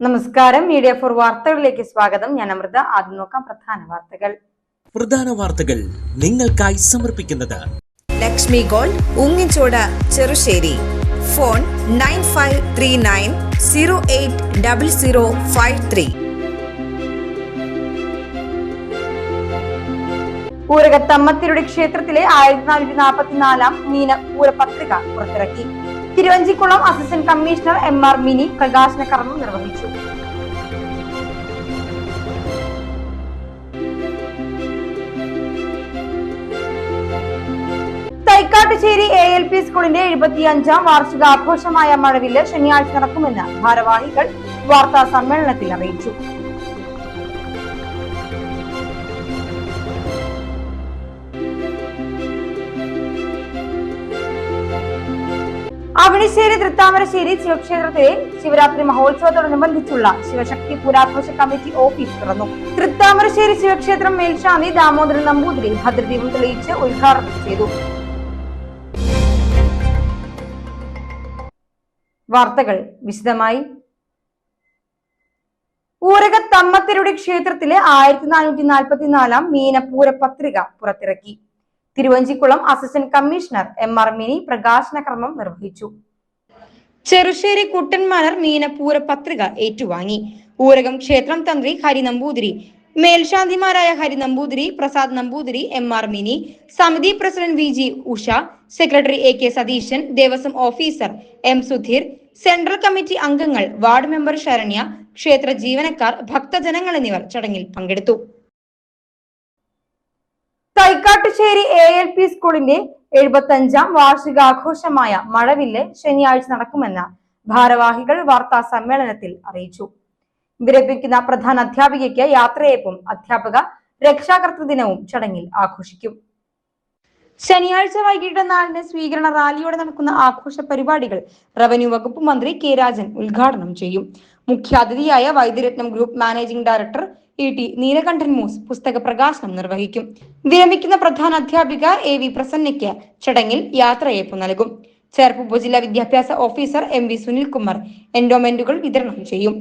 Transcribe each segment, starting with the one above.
നമസ്കാരം. Media for വാർത്തകളിലേക്ക് സ്വാഗതം. ഞാൻ അമൃത. ആദ്യം നോക്കാം പ്രധാന വാർത്തകൾ നിങ്ങൾക്കായി സമർപ്പിക്കുന്നത് ലക്ഷ്മി ഗോൾഡ്, ഉങ്ങിച്ചോട്, ചെറുശ്ശേരി. ഫോൺ 9539080053. പൂരകത്തമ്മത്തിരുടെ ക്ഷേത്രത്തിലെ 1444 മീന പൂരപത്രിക പുറത്തിറക്കി. Thiruvanchikulam assistant commissioner MR mini പ്രകാശന കർമ്മം നിർവഹിച്ചു. തൈക്കാട്ടുശ്ശേരി ALP സ്കൂളിന്റെ 75ാം വാർഷികാഘോഷമായ മഴവില്ല് ശനിയാഴ്ച നടക്കുമെന്ന് ഭാരവാഹികൾ വാർത്താ സമ്മേളനത്തിൽ അറിയിച്ചു. അവണിശ്ശേരി തൃത്താമരശ്ശേരി ശിവക്ഷേത്രത്തിലെ ശിവരാത്രി മഹോത്സവത്തോടനുബന്ധിച്ചുള്ള ശിവശക്തി പുരാഘോഷ കമ്മിറ്റി ഓഫീസ് തുറന്നു. തൃത്താമരശ്ശേരി ശിവക്ഷേത്രം മേൽശാന്തി ദാമോദരൻ നമ്പൂതിരി ഭദ്രദീപം തെളിയിച്ച് ഉദ്ഘാടനം ചെയ്തു. വാർത്തകൾ വിശദമായി. ഊരകത്തമ്മത്തിരുടെ ക്ഷേത്രത്തിലെ 1444 മീനപ്പൂര പത്രിക പുറത്തിറക്കി. Thiruvanchikulam assistant commissioner MR mini പ്രകാശന കർമ്മം നിർവഹിച്ചു. ചെറുശ്ശേരി കുട്ടൻമാനർ മീനപ്പൂര പത്രിക ഏറ്റുവാങ്ങി. ഊരകം ക്ഷേത്രം തന്ത്രി ഹരി നമ്പൂതിരി, മേൽശാന്തിമാരായ ഹരി നമ്പൂതിരി, പ്രസാദ് നമ്പൂതിരി, MR മിനി, സമിതി president VG Usha, secretary AK Satheesan, Devaswom officer M Sudheer, central committee അംഗങ്ങൾ, വാർഡ് മെമ്പർ ശരണ്യ, ക്ഷേത്ര ജീവനക്കാർ, ഭക്തജനങ്ങൾ എന്നിവർ ചടങ്ങിൽ പങ്കെടുത്തു. തൈക്കാട്ടുശ്ശേരി ALP സ്കൂളിന്റെ 75ാം വാർഷികാഘോഷമായ മഴവില്ല് ശനിയാഴ്ച നടക്കുമെന്ന് ഭാരവാഹികൾ വാർത്താ സമ്മേളനത്തിൽ അറിയിച്ചു. വിരമിക്കുന്ന പ്രധാന അധ്യാപികയ്ക്ക് യാത്രയയപ്പും അധ്യാപക രക്ഷാകർതൃ ദിനവും ചടങ്ങിൽ ആഘോഷിക്കും. ശനിയാഴ്ച വൈകിട്ട് 4 സ്വീകരണ റാലിയോടെ നടക്കുന്ന ആഘോഷ പരിപാടികൾ റവന്യൂ വകുപ്പ് മന്ത്രി K രാജൻ ഉദ്ഘാടനം ചെയ്യും. മുഖ്യാതിഥിയായ Vaidyaratnam group managing director ET Neelakandhan Mooss പുസ്തക പ്രകാശനം നിർവഹിക്കും. വിരമിക്കുന്ന പ്രധാന അധ്യാപിക AV പ്രസന്നയ്ക്ക് ചടങ്ങിൽ യാത്രയയപ്പ് നൽകും. ചേർപ്പ് ഉപജില്ലാ വിദ്യാഭ്യാസ ഓഫീസർ MV സുനിൽകുമാർ എൻഡോമെന്റുകൾ വിതരണം ചെയ്യും.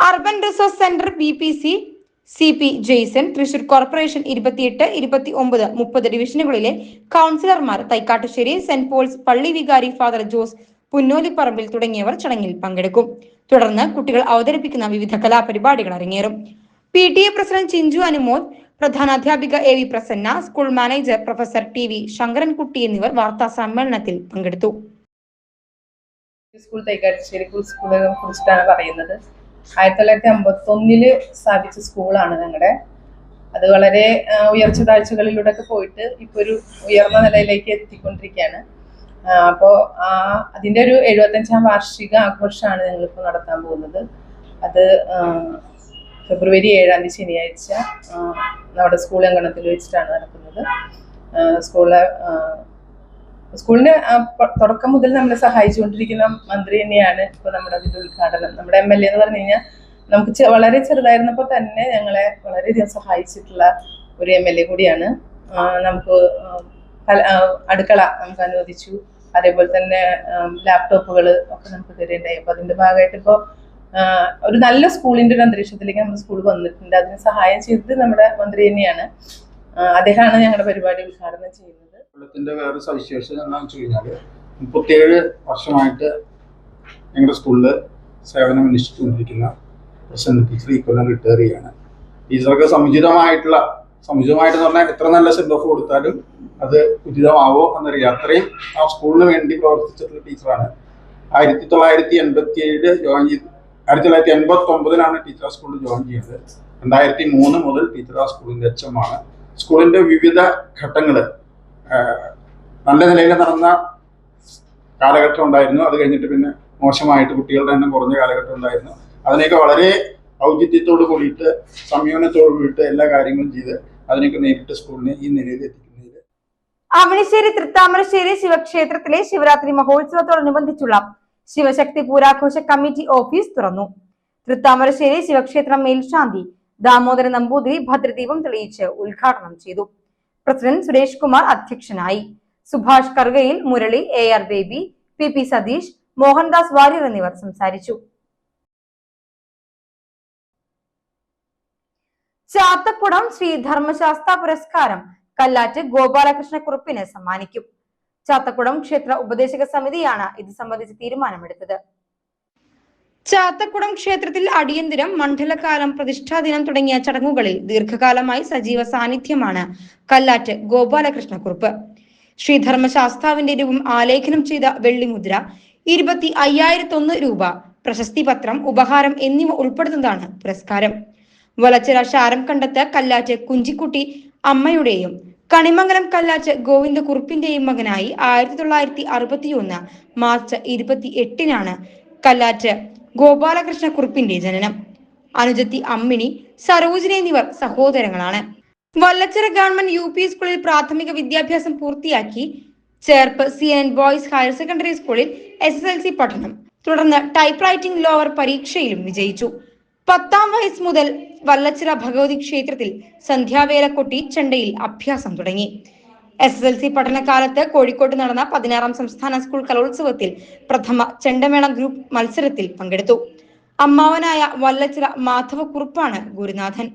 Urban resource centre BPC CP Jaison, Thrissur corporation 28, 29, 30 ഡിവിഷനുകളിലെ കൗൺസിലർമാർ, തൈക്കാട്ടുശ്ശേരി സെന്റ് പോൾസ് പള്ളി വികാരി ഫാദർ ജോസ് പുന്നോലിപ്പറമ്പിൽ തുടങ്ങിയവർ ചടങ്ങിൽ പങ്കെടുക്കും. തുടർന്ന് കുട്ടികൾ അവതരിപ്പിക്കുന്ന വിവിധ കലാപരിപാടികൾ അരങ്ങേറും. PTA പ്രസിഡന്റ് ചിഞ്ചു അനുമോദ്, പ്രധാനാധ്യാപിക AV Prasanna, school manager professor TV Sankarankutty എന്നിവർ വാർത്താ സമ്മേളനത്തിൽ പങ്കെടുത്തു. സ്കൂൾ തൈക്കാട്ടുശ്ശേരി സ്കൂളിനെ കുറിച്ചിട്ടാണ് പറയുന്നത്. 1951 സ്ഥാപിച്ച സ്കൂളാണ് ഞങ്ങളുടെ. അത് വളരെ ഉയർച്ച താഴ്ചകളിലൂടെ ഒക്കെ പോയിട്ട് ഇപ്പൊ ഒരു ഉയർന്ന നിലയിലേക്ക് എത്തിക്കൊണ്ടിരിക്കുകയാണ്. അപ്പോൾ അതിന്റെ ഒരു 75ാം വാർഷിക ആഘോഷമാണ് ഞങ്ങളിപ്പോൾ നടത്താൻ പോകുന്നത്. അത് ഫെബ്രുവരി 7-ാം തീയതി ശനിയാഴ്ച നമ്മുടെ സ്കൂൾ അങ്കണത്തിൽ വെച്ചിട്ടാണ് നടക്കുന്നത്. സ്കൂളിന് തുടക്കം മുതൽ നമ്മളെ സഹായിച്ചുകൊണ്ടിരിക്കുന്ന മന്ത്രി തന്നെയാണ് ഇപ്പോൾ നമ്മുടെ അതിൻ്റെ ഉദ്ഘാടനം. നമ്മുടെ MLA എന്ന് പറഞ്ഞു കഴിഞ്ഞാൽ നമുക്ക് വളരെ ചെറുതായിരുന്നപ്പോൾ തന്നെ ഞങ്ങളെ വളരെയധികം സഹായിച്ചിട്ടുള്ള ഒരു MLA കൂടിയാണ്. നമുക്ക് അടുക്കള നമുക്ക് അനുവദിച്ചു, അതേപോലെ തന്നെ ലാപ്ടോപ്പുകൾ ഒക്കെ നമുക്ക് തരുന്നുണ്ടായി. അപ്പോൾ അതിൻ്റെ ഭാഗമായിട്ട് ഇപ്പോൾ ഒരു നല്ല സ്കൂളിന്റെ ഒരു അന്തരീക്ഷത്തിലേക്ക് നമ്മുടെ സ്കൂൾ വന്നിട്ടുണ്ട്. അതിന് സഹായം ചെയ്തത് നമ്മുടെ മന്ത്രി തന്നെയാണ്. അദ്ദേഹമാണ് ഞങ്ങളുടെ പരിപാടി ഉദ്ഘാടനം ചെയ്യുന്നത്. കൊല്ലത്തിന്റെ വേറെ സവിശേഷത എന്താണെന്ന് വെച്ച് കഴിഞ്ഞാൽ 37 വർഷമായിട്ട് ഞങ്ങളുടെ സ്കൂളിൽ സേവനം അനുഷ്ഠിച്ചുകൊണ്ടിരിക്കുന്ന പ്രസന്ന ടീച്ചർ ഈ കൊല്ലം റിട്ടയർ ചെയ്യാണ്. ടീച്ചർക്ക് സമുചിതമായിട്ട് പറഞ്ഞാൽ എത്ര നല്ല സെൻഡ് ഓഫ് കൊടുത്താലും അത് ഉചിതമാവോ എന്നറിയാം. അത്രയും ആ സ്കൂളിന് വേണ്ടി പ്രവർത്തിച്ചിട്ടുള്ള ടീച്ചറാണ്. 1987 ജോയിൻ ചെയ്ത് 1989 ടീച്ചർ ആ സ്കൂളിൽ ജോയിൻ ചെയ്തത്. 2003 മുതൽ ടീച്ചർ ആ സ്കൂളിന്റെ HM ആണ്. സ്കൂളിന്റെ വിവിധ ഘട്ടങ്ങൾ നല്ല നിലയിൽ നടന്ന കാലഘട്ടം ഉണ്ടായിരുന്നു. അത് കഴിഞ്ഞിട്ട് പിന്നെ മോശമായിട്ട് കുട്ടികളുടെ എണ്ണം കുറഞ്ഞ കാലഘട്ടം ഉണ്ടായിരുന്നു. അതിനെയൊക്കെ വളരെ ഔചിത്യത്തോട് കൂടിയിട്ട് സംയോജനത്തോട് കൂടിയിട്ട് എല്ലാ കാര്യങ്ങളും ചെയ്ത് അതിനൊക്കെ നേരിട്ട് സ്കൂളിനെ ഈ നിലയിൽ എത്തിക്കുന്നതിൽ അവണിശ്ശേരി തൃത്താമരശ്ശേരി ശിവക്ഷേത്രത്തിലെ ശിവരാത്രി മഹോത്സവത്തോടനുബന്ധിച്ചുള്ള ശിവശക്തി പൂരാഘോഷ കമ്മിറ്റി ഓഫീസ് തുറന്നു. തൃത്താമരശ്ശേരി ശിവക്ഷേത്രം മേൽശാന്തി ദാമോദരൻ നമ്പൂതിരി ഭദ്രദീപം തെളിയിച്ച് ഉദ്ഘാടനം ചെയ്തു. പ്രസിഡന്റ് സുരേഷ് കുമാർ അധ്യക്ഷനായി. സുഭാഷ് കറുകയിൽ, മുരളി, AR ബേബി, PP സതീഷ്, മോഹൻദാസ് വാര്യർ എന്നിവർ സംസാരിച്ചു. ചാത്തക്കുടം ശ്രീ ധർമ്മശാസ്ത്ര പുരസ്കാരം കല്ലാറ്റ് ഗോപാലകൃഷ്ണക്കുറുപ്പിന് സമ്മാനിക്കും. ചാത്തക്കുടം ക്ഷേത്ര ഉപദേശക സമിതിയാണ് ഇത് സംബന്ധിച്ച് തീരുമാനമെടുത്തത്. ചാത്തക്കുടം ക്ഷേത്രത്തിൽ അടിയന്തരം മണ്ഡലകാലം പ്രതിഷ്ഠാദിനം തുടങ്ങിയ ചടങ്ങുകളിൽ ദീർഘകാലമായി സജീവ സാന്നിധ്യമാണ് കല്ലാറ്റ് ഗോപാലകൃഷ്ണക്കുറുപ്പ്. ശ്രീധർമ്മശാസ്താവിന്റെ രൂപം ആലേഖനം ചെയ്ത വെള്ളിമുദ്ര, 25,001 രൂപ, പ്രശസ്തി പത്രം, ഉപഹാരം എന്നിവ ഉൾപ്പെടുന്നതാണ് പുരസ്കാരം. വലച്ചിറ ശാരം കണ്ടത്ത് കല്ലാറ്റ് കുഞ്ചിക്കുട്ടി അമ്മയുടെയും കണിമംഗലം കല്ലാറ്റ് ഗോവിന്ദക്കുറുപ്പിന്റെയും മകനായി 1961 മാർച്ച് 28-നാണ് കല്ലാറ്റ് ഗോപാലകൃഷ്ണക്കുറുപ്പിന്റെ ജനനം. അനുജത്തി അമ്മിണി, സരോജിനി എന്നിവർ സഹോദരങ്ങളാണ്. വല്ലച്ചിറ ഗവൺമെന്റ് UP സ്കൂളിൽ പ്രാഥമിക വിദ്യാഭ്യാസം പൂർത്തിയാക്കി Cherpu CNN boys higher secondary സ്കൂളിൽ SSLC പഠനം, തുടർന്ന് ടൈപ്പ് റൈറ്റിംഗ് ലോവർ പരീക്ഷയിലും വിജയിച്ചു. 10ാം വയസ്സ് മുതൽ വല്ലച്ചിറ ഭഗവതി ക്ഷേത്രത്തിൽ സന്ധ്യാവേല കൊട്ടി ചെണ്ടയിൽ അഭ്യാസം തുടങ്ങി. SSLC പഠനകാലത്ത് കോഴിക്കോട്ട് നടന്ന 16ാം സംസ്ഥാന സ്കൂൾ കലോത്സവത്തിൽ പ്രഥമ ചെണ്ടമേള ഗ്രൂപ്പ് മത്സരത്തിൽ പങ്കെടുത്തു. അമ്മാവനായ വല്ലച്ചിറ മാധവക്കുറുപ്പാണ് ഗുരുനാഥൻ.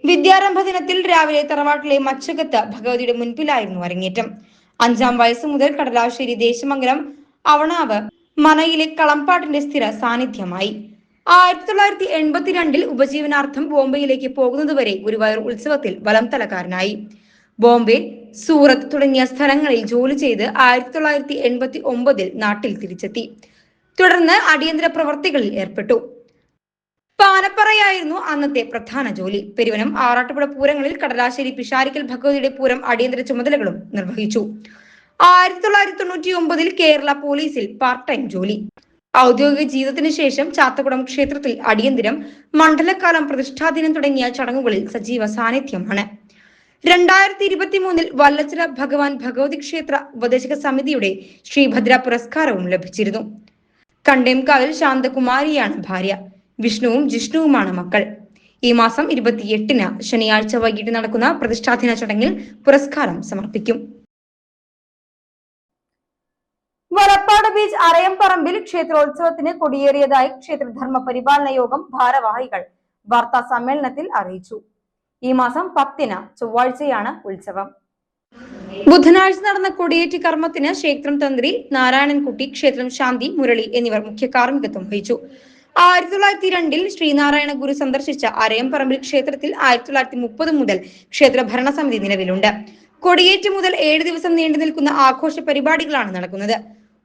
വിദ്യാരംഭ ദിനത്തിൽ രാവിലെ തറവാട്ടിലെ മച്ചകത്ത് ഭഗവതിയുടെ മുൻപിലായിരുന്നു അരങ്ങേറ്റം. 5ാം വയസ്സ് മുതൽ കടലാശ്ശേരി ദേശമംഗലം അവണാവ് മനയിലെ കളംപാട്ടിന്റെ സ്ഥിര സാന്നിധ്യമായി. 1982 ഉപജീവനാർത്ഥം ബോംബെയിലേക്ക് പോകുന്നതുവരെ ഗുരുവായൂർ ഉത്സവത്തിൽ വലംതലക്കാരനായി. ബോംബെ, സൂറത്ത് തുടങ്ങിയ സ്ഥലങ്ങളിൽ ജോലി ചെയ്ത് 1989 നാട്ടിൽ തിരിച്ചെത്തി. തുടർന്ന് അടിയന്തര പ്രവർത്തികളിൽ ഏർപ്പെട്ടു. പാനപ്പറയായിരുന്നു അന്നത്തെ പ്രധാന ജോലി. പെരുവനം, ആറാട്ടുപുഴ പൂരങ്ങളിൽ കടലാശ്ശേരി പിഷാരിക്കൽ ഭഗവതിയുടെ പൂരം അടിയന്തര ചുമതലകളും നിർവഹിച്ചു. 1999 കേരള പോലീസിൽ പാർട്ട് ടൈം ജോലി. ഔദ്യോഗിക ജീവിതത്തിന് ശേഷം ചാത്തക്കുടം ക്ഷേത്രത്തിൽ അടിയന്തരം മണ്ഡലകാലം പ്രതിഷ്ഠാദിനം തുടങ്ങിയ ചടങ്ങുകളിൽ സജീവ സാന്നിധ്യമാണ്. 2023 വല്ലച്ചിറ ഭഗവാൻ ഭഗവതി ക്ഷേത്ര ഉപദേശക സമിതിയുടെ ശ്രീഭദ്ര പുരസ്കാരവും ലഭിച്ചിരുന്നു. കണ്ടേംകാവിൽ ശാന്തകുമാരിയാണ് ഭാര്യ. വിഷ്ണുവും ജിഷ്ണുവുമാണ് മക്കൾ. ഈ മാസം 28-ന് ശനിയാഴ്ച വൈകിട്ട് നടക്കുന്ന പ്രതിഷ്ഠാദിന ചടങ്ങിൽ പുരസ്കാരം സമർപ്പിക്കും. വലപ്പാട് ബീച്ച് അരയംപറമ്പിൽ ക്ഷേത്രോത്സവത്തിന് കൊടിയേറിയതായി ക്ഷേത്ര ധർമ്മ പരിപാലന യോഗം ഭാരവാഹികൾ വാർത്താ സമ്മേളനത്തിൽ അറിയിച്ചു. ഈ മാസം 10-ന് ചൊവ്വാഴ്ചയാണ് ഉത്സവം. ബുധനാഴ്ച നടന്ന കൊടിയേറ്റ് കർമ്മത്തിന് ക്ഷേത്രം തന്ത്രി നാരായണൻകുട്ടി, ക്ഷേത്രം ശാന്തി മുരളി എന്നിവർ മുഖ്യ കാർമ്മികത്വം വഹിച്ചു. 1902 ശ്രീനാരായണ ഗുരു സന്ദർശിച്ച അരയംപറമ്പിൽ ക്ഷേത്രത്തിൽ 1930 മുതൽ ക്ഷേത്ര ഭരണസമിതി നിലവിലുണ്ട്. കൊടിയേറ്റ് മുതൽ 7 ദിവസം നീണ്ടു നിൽക്കുന്ന ആഘോഷ പരിപാടികളാണ് നടക്കുന്നത്.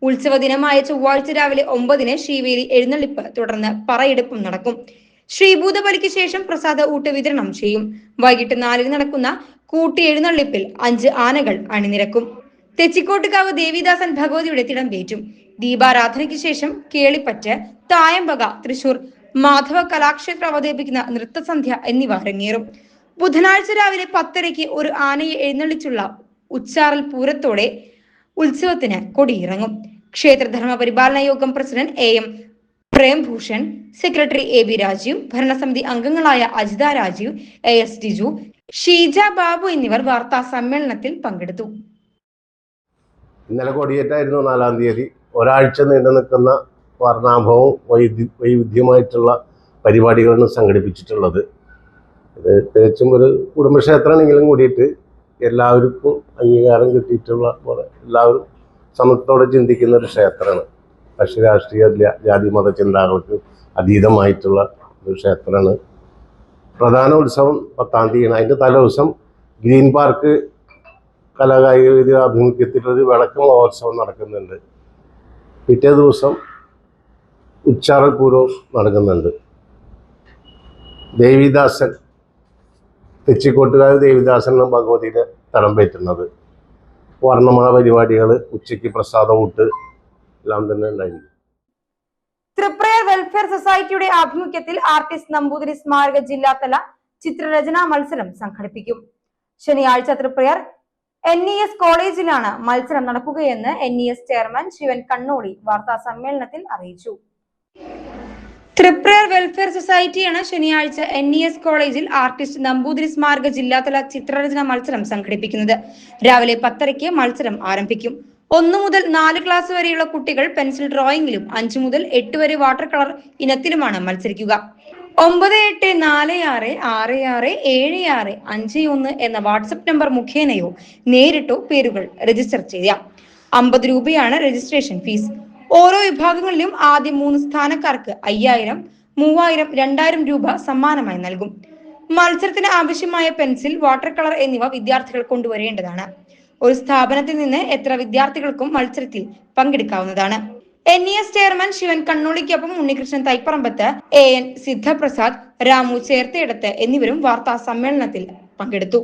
ഉത്സവ ദിനമായ ചൊവ്വാഴ്ച രാവിലെ 9-ന് ശ്രീവേലി എഴുന്നള്ളിപ്പ്, തുടർന്ന് പറയെടുപ്പും നടക്കും. ശ്രീഭൂതബലിക്ക് ശേഷം പ്രസാദ ഊട്ട് വിതരണം ചെയ്യും. വൈകിട്ട് 4-ന് നടക്കുന്ന കൂട്ടി എഴുന്നള്ളിപ്പിൽ 5 ആനകൾ അണിനിരക്കും. തെച്ചിക്കോട്ടുകാവ് ദേവിദാസൻ ഭഗവതിയുടെ തിടമ്പേറ്റും. ദീപാരാധനയ്ക്ക് ശേഷം കേളിപ്പറ്റ്, തായമ്പക, തൃശൂർ മാധവ കലാക്ഷേത്ര അവതരിപ്പിക്കുന്ന നൃത്തസന്ധ്യ എന്നിവ അരങ്ങേറും. ബുധനാഴ്ച രാവിലെ 10:30 ഒരു ആനയെ എഴുന്നള്ളിച്ചുള്ള ഉച്ചാറൽ പൂരത്തോടെ ഉത്സവത്തിന് കൊടിയിറങ്ങും. ക്ഷേത്രധർമ്മ പരിപാലന യോഗം president AM Prembhushan, secretary AB Rajeev, ഭരണസമിതി അംഗങ്ങളായ അജിത രാജീവ്, AS ഡിജു, ഷീജ ബാബു എന്നിവർ വാർത്താ സമ്മേളനത്തിൽ പങ്കെടുത്തു. ഇന്നലെ കൊടിയേറ്റായിരുന്നു 4-ാം തീയതി. ഒരാഴ്ച നീണ്ടു നിൽക്കുന്ന വർണ്ണാഭവും വൈവിധ്യമായിട്ടുള്ള പരിപാടികളാണ് സംഘടിപ്പിച്ചിട്ടുള്ളത്. ഇത് തികച്ചും ഒരു കുടുംബക്ഷേത്രമാണെങ്കിലും കൂടിയിട്ട് എല്ലാവർക്കും അംഗീകാരം കിട്ടിയിട്ടുള്ള പോലെ എല്ലാവരും സമത്വത്തോടെ ചിന്തിക്കുന്ന ഒരു ക്ഷേത്രമാണ്. കക്ഷി രാഷ്ട്രീയ ജാതി മത ചിന്തകൾക്ക് അതീതമായിട്ടുള്ള ഒരു ക്ഷേത്രമാണ്. പ്രധാന ഉത്സവം 10-ാം തീയതിയാണ്. അതിൻ്റെ തലേദിവസം ഗ്രീൻ പാർക്ക് കലാകായിക വേദി ആഭിമുഖ്യത്തിലൊരു വിളക്ക് മഹോത്സവം നടക്കുന്നുണ്ട്. പിറ്റേ ദിവസം ഉച്ചാറൽ പൂരവും നടക്കുന്നുണ്ട്. ദേവിദാസൻ, തെച്ചിക്കോട്ടുകാർ ദേവിദാസൻ ഭഗവതിയുടെ തടംപേറ്റുന്നത്. വർണ്ണമഴ പരിപാടികൾ, ഉച്ചയ്ക്ക് പ്രസാദ ഊട്ട് എല്ലാം തന്നെ ഉണ്ടായിരുന്നു. തൃപ്രയർ വെൽഫെയർ സൊസൈറ്റിയുടെ ആഭിമുഖ്യത്തിൽ ആർട്ടിസ്റ്റ് നമ്പൂതിരി സ്മാരക ജില്ലാതല ചിത്രരചനാ മത്സരം സംഘടിപ്പിക്കും. ശനിയാഴ്ച തൃപ്രയർ NES കോളേജിലാണ് മത്സരം നടക്കുകയെന്ന് NES ചെയർമാൻ ശിവൻ കണ്ണോളി വാർത്താ സമ്മേളനത്തിൽ അറിയിച്ചു. തൃപ്രയർ വെൽഫെയർ സൊസൈറ്റിയാണ് ശനിയാഴ്ച NES കോളേജിൽ ആർട്ടിസ്റ്റ് നമ്പൂതിരി സ്മാരക ജില്ലാതല ചിത്രരചനാ മത്സരം സംഘടിപ്പിക്കുന്നത്. രാവിലെ 10:30 മത്സരം ആരംഭിക്കും. 1 മുതൽ 4 ക്ലാസ് വരെയുള്ള കുട്ടികൾ പെൻസിൽ ഡ്രോയിങ്ങിലും 5 മുതൽ 8 വരെ വാട്ടർ കളർ ഇനത്തിലുമാണ് മത്സരിക്കുക. 9846667651 എന്ന വാട്സപ്പ് നമ്പർ മുഖേനയോ നേരിട്ടോ പേരുകൾ രജിസ്റ്റർ ചെയ്യാം. 50 രൂപയാണ് രജിസ്ട്രേഷൻ ഫീസ്. ഓരോ വിഭാഗങ്ങളിലും ആദ്യം 3 സ്ഥാനക്കാർക്ക് 5000, 3000, 2000 രൂപ സമ്മാനമായി നൽകും. മത്സരത്തിന് ആവശ്യമായ പെൻസിൽ, വാട്ടർ കളർ എന്നിവ വിദ്യാർത്ഥികൾ കൊണ്ടുവരേണ്ടതാണ്. ഒരു സ്ഥാപനത്തിൽ നിന്ന് എത്ര വിദ്യാർത്ഥികൾക്കും മത്സരത്തിൽ പങ്കെടുക്കാവുന്നതാണ്. NES ചെയർമാൻ ശിവൻ കണ്ണോളിക്കൊപ്പം ഉണ്ണികൃഷ്ണൻ തൈപ്പറമ്പത്ത്, AN സിദ്ധപ്രസാദ്, രാമു ചേർത്തയിടത്ത് എന്നിവരും വാർത്താ സമ്മേളനത്തിൽ പങ്കെടുത്തു.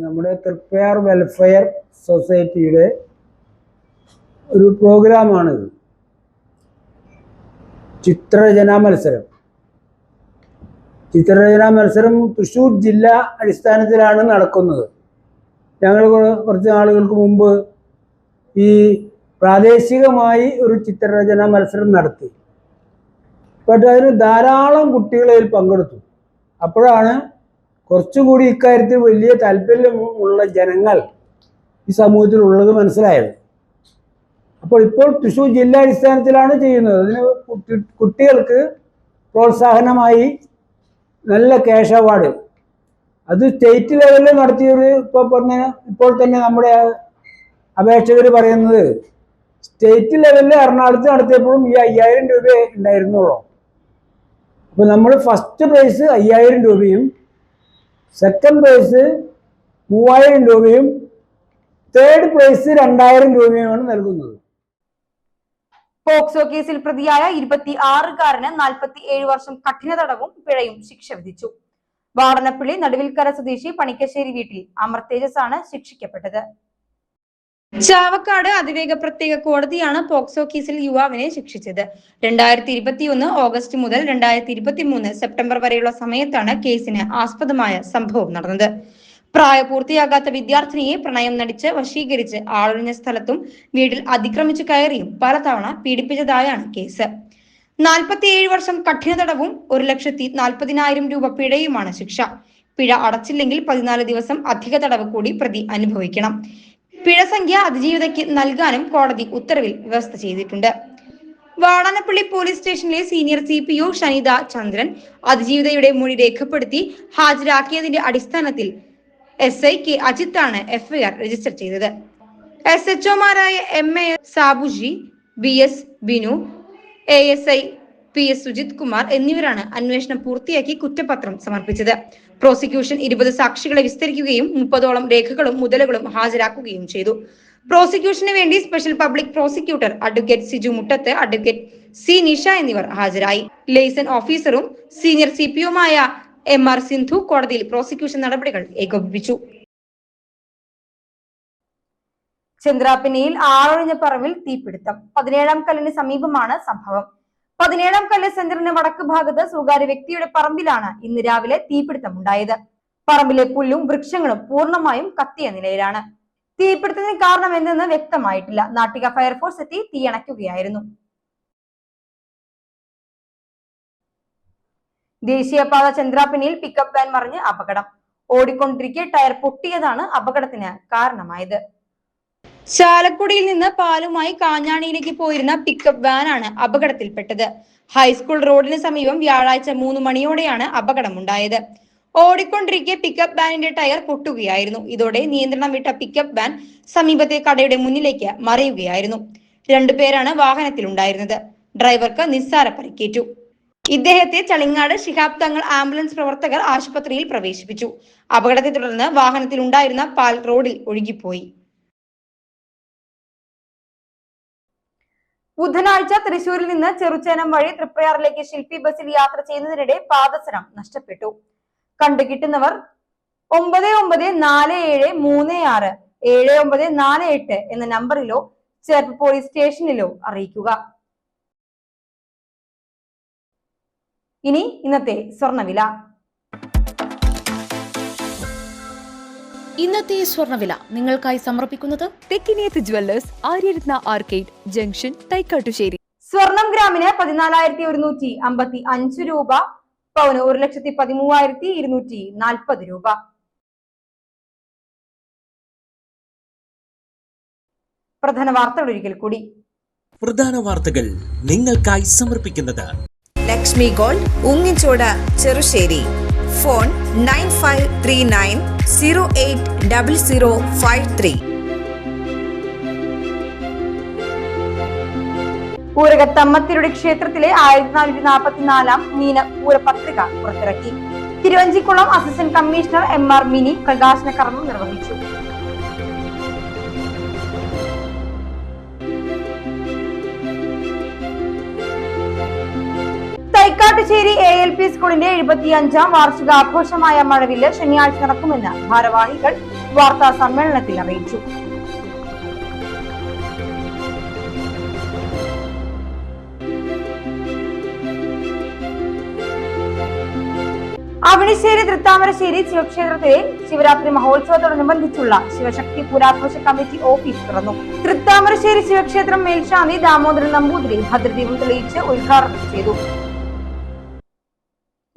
നമ്മുടെ തൃപ്പയാർ വെൽഫെയർ സൊസൈറ്റിയുടെ ഒരു പ്രോഗ്രാമാണിത്. ചിത്രരചനാ മത്സരം. ചിത്രരചനാ മത്സരം തൃശ്ശൂർ ജില്ലാ അടിസ്ഥാനത്തിലാണ് നടക്കുന്നത്. ഞങ്ങൾ കുറച്ച് നാളുകൾക്ക് മുമ്പ് ഈ പ്രാദേശികമായി ഒരു ചിത്രരചനാ മത്സരം നടത്തി. പക്ഷേ അതിന് ധാരാളം കുട്ടികൾ അതിൽ പങ്കെടുത്തു. അപ്പോഴാണ് കുറച്ചുകൂടി ഇക്കാര്യത്തിൽ വലിയ താല്പര്യമുള്ള ജനങ്ങൾ ഈ സമൂഹത്തിലുള്ളത് മനസ്സിലായത്. അപ്പോൾ ഇപ്പോൾ തൃശ്ശൂർ ജില്ലാ അടിസ്ഥാനത്തിലാണ് ചെയ്യുന്നത്. അതിന് കുട്ടികൾക്ക് പ്രോത്സാഹനമായി നല്ല ക്യാഷ് അവാർഡ്. അത് സ്റ്റേറ്റ് ലെവലിൽ നടത്തിയൊരു ഇപ്പോൾ തന്നെ നമ്മുടെ അപേക്ഷകർ പറയുന്നത് സ്റ്റേറ്റ് ലെവലിൽ എറണാകുളത്ത് നടത്തിയപ്പോഴും ഈ 5000 രൂപ ഉണ്ടായിരുന്നുള്ളൂ. അപ്പോൾ നമ്മൾ ഫസ്റ്റ് പ്രൈസ് 5000 രൂപയും സെക്കൻഡ് പ്രൈസ് 3000 രൂപയും തേർഡ് പ്രൈസ് 2000 രൂപയുമാണ് നൽകുന്നത്. പോക്സോ കേസിൽ പ്രതിയായ 26-കാരന് 47 വർഷം കഠിന തടവും പിഴയും ശിക്ഷ വിധിച്ചു. വാടനപ്പള്ളി നടുവിൽക്കര സ്വദേശി പണിക്കശ്ശേരി വീട്ടിൽ അമർ തേജസ് ആണ് ശിക്ഷിക്കപ്പെട്ടത്. ചാവക്കാട് അതിവേഗ പ്രത്യേക കോടതിയാണ് പോക്സോ കേസിൽ യുവാവിനെ ശിക്ഷിച്ചത്. 2021 ഓഗസ്റ്റ് മുതൽ 2023 സെപ്റ്റംബർ വരെയുള്ള സമയത്താണ് കേസിന് ആസ്പദമായ സംഭവം നടന്നത്. പ്രായപൂർത്തിയാകാത്ത വിദ്യാർത്ഥിനിയെ പ്രണയം നടിച്ച് വശീകരിച്ച് ആളൊഴിഞ്ഞ സ്ഥലത്തും വീട്ടിൽ അതിക്രമിച്ചു കയറിയും പലതവണ പീഡിപ്പിച്ചതായാണ് കേസ്. 47 വർഷം കഠിന തടവും 1,40,000 രൂപ പിഴയുമാണ് ശിക്ഷ. പിഴ അടച്ചില്ലെങ്കിൽ 14 ദിവസം അധിക തടവ് കൂടി പ്രതി അനുഭവിക്കണം. പിഴ സംഖ്യ അതിജീവിതയ്ക്ക് നൽകാനും കോടതി ഉത്തരവിൽ വ്യവസ്ഥ ചെയ്തിട്ടുണ്ട്. വാടാനപ്പള്ളി പോലീസ് സ്റ്റേഷനിലെ സീനിയർ CPO ഷനിത ചന്ദ്രൻ അതിജീവിതയുടെ മൊഴി രേഖപ്പെടുത്തി ഹാജരാക്കിയതിന്റെ അടിസ്ഥാനത്തിൽ SI K അജിത്താണ് FIR രജിസ്റ്റർ ചെയ്തത്. SHOമാരായ MA Sabuji, BS Binu, ASI PS Sujith Kumar എന്നിവരാണ് അന്വേഷണം പൂർത്തിയാക്കി കുറ്റപത്രം സമർപ്പിച്ചത്. പ്രോസിക്യൂഷൻ 20 സാക്ഷികളെ വിസ്തരിക്കുകയും 30ഓളം രേഖകളും മുതലുകളും ഹാജരാക്കുകയും ചെയ്തു. പ്രോസിക്യൂഷന് വേണ്ടി special public prosecutor advocate Siju Muttath, advocate C Nisha എന്നിവർ ഹാജരായി. ലേസൺ ഓഫീസറും സീനിയർ CPOമായ MR സിന്ധു കോടതിയിൽ പ്രോസിക്യൂഷൻ നടപടികൾ ഏകോപിപ്പിച്ചു. ചന്ദ്രാപിന്നിയിൽ ആളൊഴിഞ്ഞ പറമ്പിൽ തീപിടുത്തം. 17-ാം കല്ലിന് സമീപമാണ് സംഭവം. 17-ാം കല്ല് സെന്ററിന് വടക്ക് ഭാഗത്ത് സ്വകാര്യ വ്യക്തിയുടെ പറമ്പിലാണ് ഇന്ന് രാവിലെ തീപിടുത്തം ഉണ്ടായത്. പറമ്പിലെ പുല്ലും വൃക്ഷങ്ങളും പൂർണ്ണമായും കത്തിയ നിലയിലാണ്. തീപിടുത്തത്തിന് കാരണം എന്തെന്ന് വ്യക്തമായിട്ടില്ല. നാട്ടിക ഫയർഫോഴ്സ് എത്തി തീയണയ്ക്കുകയായിരുന്നു. ദേശീയപാത ചന്ദ്രാപിന്നിയിൽ പിക്കപ്പ് വാൻ മറിഞ്ഞ് അപകടം. ഓടിക്കൊണ്ടിരിക്കെ ടയർ പൊട്ടിയതാണ് അപകടത്തിന് കാരണമായത്. ചാലക്കുടിയിൽ നിന്ന് പാലുമായി കാഞ്ഞാണിയിലേക്ക് പോയിരുന്ന പിക്കപ്പ് വാനാണ് അപകടത്തിൽപ്പെട്ടത്. ഹൈസ്കൂൾ റോഡിന് സമീപം വ്യാഴാഴ്ച 3 മണിയോടെയാണ് അപകടമുണ്ടായത്. ഓടിക്കൊണ്ടിരിക്കെ പിക്കപ്പ് വാനിന്റെ ടയർ പൊട്ടുകയായിരുന്നു. ഇതോടെ നിയന്ത്രണം വിട്ട പിക്കപ്പ് വാൻ സമീപത്തെ കടയുടെ മുന്നിലേക്ക് മറിയുകയായിരുന്നു. 2 പേരാണ് വാഹനത്തിലുണ്ടായിരുന്നത്. ഡ്രൈവർക്ക് നിസ്സാര പരിക്കേറ്റു. ഇദ്ദേഹത്തെ ചളിങ്ങാട് ശിഹാബ് തങ്ങൾ ആംബുലൻസ് പ്രവർത്തകർ ആശുപത്രിയിൽ പ്രവേശിപ്പിച്ചു. അപകടത്തെ തുടർന്ന് വാഹനത്തിൽ ഉണ്ടായിരുന്ന പാൽ റോഡിൽ ഒഴുകിപ്പോയി. ബുധനാഴ്ച തൃശൂരിൽ നിന്ന് ചെറുച്ചേനം വഴി തൃപ്രയാറിലേക്ക് ശില്പി ബസിൽ യാത്ര ചെയ്യുന്നതിനിടെ പാദസരം നഷ്ടപ്പെട്ടു. കണ്ടുകിട്ടുന്നവർ 9947367948 എന്ന നമ്പറിലോ ചേർപ്പ് പോലീസ് സ്റ്റേഷനിലോ അറിയിക്കുക. ഇനി ഇന്നത്തെ സ്വർണ്ണവില. ഇന്നത്തെ സ്വർണ്ണവില നിങ്ങൾക്കായി സമർപ്പിക്കുന്നത് Thekkiniyath jewellers, Aryarathna arcade junction, Thaikattussery. സ്വർണം ഗ്രാമിന് 14,155 രൂപ, പവന് 1,13,240 രൂപ. പ്രധാന വാർത്തകൾ ഒരിക്കൽ കൂടി. പ്രധാന വാർത്തകൾ നിങ്ങൾക്കായി സമർപ്പിക്കുന്നത് ലക്ഷ്മി ഗോൾഡ് ഉങ്ങിച്ചോട ചെറുശ്ശേരി. ഫോൺ 9539080053. പൂരകത്തമ്മത്തിരുടെ ക്ഷേത്രത്തിലെ 1444 മീന പൂരപത്രിക പുറത്തിറക്കി. Thiruvanchikulam assistant commissioner MR mini പ്രകാശന കർമ്മം നിർവഹിച്ചു. തൈക്കാട്ടുശ്ശേരി ALP സ്കൂളിന്റെ 75ാം വാർഷികാഘോഷമായ മഴവില്ല് ശനിയാഴ്ച നടക്കുമെന്ന് ഭാരവാഹികൾ വാർത്താ സമ്മേളനത്തിൽ അറിയിച്ചു. അവണിശ്ശേരി തൃത്താമരശ്ശേരി ശിവക്ഷേത്രത്തിലെ ശിവരാത്രി മഹോത്സവത്തോടനുബന്ധിച്ചുള്ള ശിവശക്തി പൂരാഘോഷ കമ്മിറ്റി ഓഫീസ് തുറന്നു. തൃത്താമരശ്ശേരി ശിവക്ഷേത്രം മേൽശാന്തി ദാമോദരൻ നമ്പൂതിരി ഭദ്രദീപം തെളിയിച്ച് ഉദ്ഘാടനം ചെയ്തു.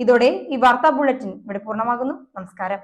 ഇതോടെ ഈ വാർത്താ ബുള്ളറ്റിൻ ഇവിടെ പൂർണ്ണമാകുന്നു. നമസ്കാരം.